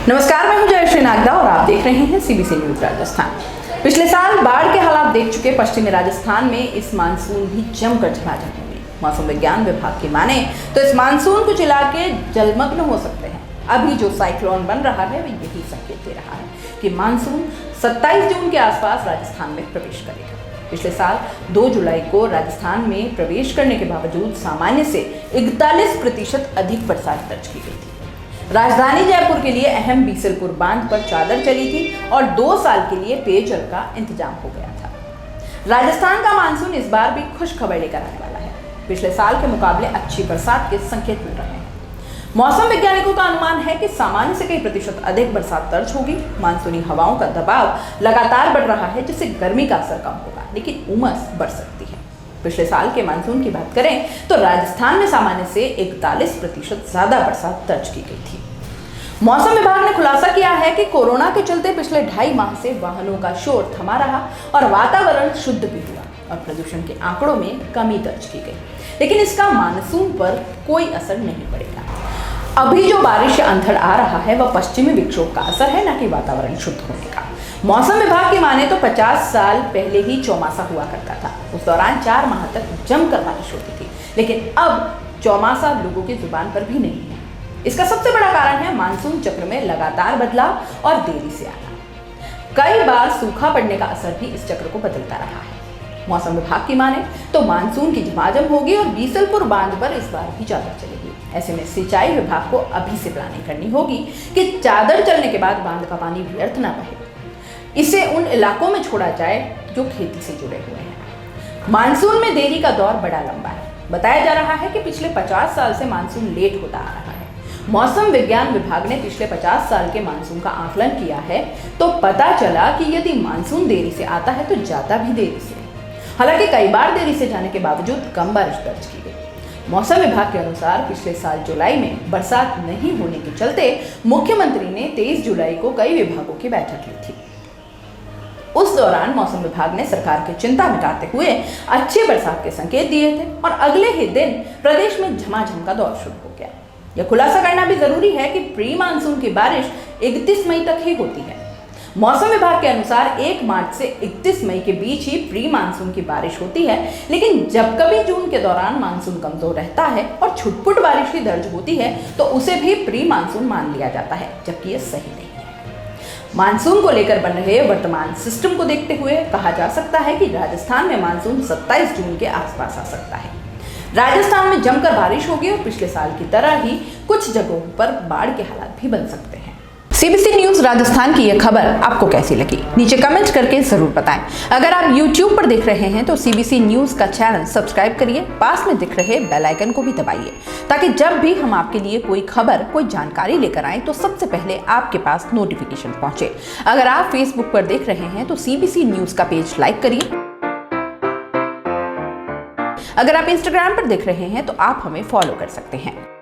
नमस्कार, मैं हूं जयश्री नागदा और आप देख रहे हैं सीबीसी न्यूज राजस्थान। पिछले साल बाढ़ के हालात देख चुके पश्चिमी राजस्थान में इस मानसून भी जमकर झमाझम हुई। मौसम विज्ञान विभाग की माने तो इस मानसून कुछ इलाके जलमग्न हो सकते हैं। अभी जो साइक्लोन बन रहा है वह यही संकेत दे रहा है कि मानसून 27 जून के आसपास राजस्थान में प्रवेश करेगा। पिछले साल 2 जुलाई को राजस्थान में प्रवेश करने के बावजूद सामान्य से 41% अधिक बरसात दर्ज की गई थी। राजधानी जयपुर के लिए अहम बीसलपुर बांध पर चादर चली थी और 2 साल के लिए पेयजल का इंतजाम हो गया था। राजस्थान का मानसून इस बार भी खुश खबर लेकर आने वाला है। पिछले साल के मुकाबले अच्छी बरसात के संकेत मिल रहे हैं। मौसम वैज्ञानिकों का अनुमान है कि सामान्य से कई प्रतिशत अधिक बरसात दर्ज होगी। मानसूनी हवाओं का दबाव लगातार बढ़ रहा है, जिससे गर्मी का असर कम होगा, लेकिन उमस बढ़ सकती है। पिछले साल के मानसून की बात करें तो राजस्थान में सामान्य से 41% ज्यादा बरसात दर्ज की गई थी। मौसम विभाग ने खुलासा किया है कि कोरोना के चलते पिछले 2.5 माह से वाहनों का शोर थमा रहा और वातावरण शुद्ध भी हुआ और प्रदूषण के आंकड़ों में कमी दर्ज की गई, लेकिन इसका मानसून पर कोई असर नहीं पड़ेगा। अभी जो बारिश या अंधड़ आ रहा है वह पश्चिमी विक्षोभ का असर है, न कि वातावरण शुद्ध होने का। मौसम विभाग की माने तो 50 साल पहले ही चौमासा हुआ करता था। उस दौरान 4 माह तक जमकर बारिश होती थी, लेकिन अब चौमासा लोगों की जुबान पर भी नहीं है। इसका सबसे बड़ा कारण है मानसून चक्र में लगातार बदलाव और देरी से आना। कई बार सूखा पड़ने का असर भी इस चक्र को बदलता रहा है। मौसम विभाग की माने तो मानसून की झमाझम होगी और बीसलपुर बांध पर इस बार भी चादर चलेगी। ऐसे में सिंचाई विभाग को अभी से प्लानिंग करनी होगी कि चादर चलने के बाद बांध का पानी व्यर्थ न बहे। इसे उन इलाकों में छोड़ा जाए जो खेती से जुड़े हुए हैं। मानसून में देरी का दौर बड़ा लंबा है। बताया जा रहा है कि पिछले 50 साल से मानसून लेट होता आ रहा है। मौसम विज्ञान विभाग ने पिछले 50 साल के मानसून का आकलन किया है तो पता चला कि यदि मानसून देरी से आता है तो जाता भी देरी से। हालांकि कई बार देरी से जाने के बावजूद कम बारिश दर्ज की गई। मौसम विभाग के अनुसार पिछले साल जुलाई में बरसात नहीं होने के चलते मुख्यमंत्री ने 23 जुलाई को कई विभागों की बैठक ली थी। उस दौरान मौसम विभाग ने सरकार की चिंता मिटाते हुए अच्छी बरसात के संकेत दिए थे और अगले ही दिन प्रदेश में झमाझम का दौर शुरू हो गया। यह खुलासा करना भी जरूरी है कि प्री मानसून की बारिश 31 मई तक ही होती है। मौसम विभाग के अनुसार 1 मार्च से 31 मई के बीच ही प्री मानसून की बारिश होती है, लेकिन जब कभी जून के दौरान मानसून कमजोर रहता है और छुटपुट बारिश ही दर्ज होती है तो उसे भी प्री मानसून मान लिया जाता है, जबकि यह सही नहीं है। मानसून को लेकर बन रहे वर्तमान सिस्टम को देखते हुए कहा जा सकता है कि राजस्थान में मानसून 27 जून के आसपास आ सकता है। राजस्थान में जमकर बारिश होगी और पिछले साल की तरह ही कुछ जगहों पर बाढ़ के हालात भी बन सकते हैं। सीबीसी न्यूज राजस्थान की यह खबर आपको कैसी लगी, नीचे कमेंट करके जरूर बताएं। अगर आप YouTube पर देख रहे हैं तो सीबीसी न्यूज का चैनल सब्सक्राइब करिए, पास में दिख रहे बेल आइकन को भी दबाइए, ताकि जब भी हम आपके लिए कोई खबर, कोई जानकारी लेकर आए तो सबसे पहले आपके पास नोटिफिकेशन पहुंचे। अगर आप फेसबुक पर देख रहे हैं तो सीबीसी न्यूज का पेज लाइक करिए। अगर आप इंस्टाग्राम पर देख रहे हैं तो आप हमें फॉलो कर सकते हैं।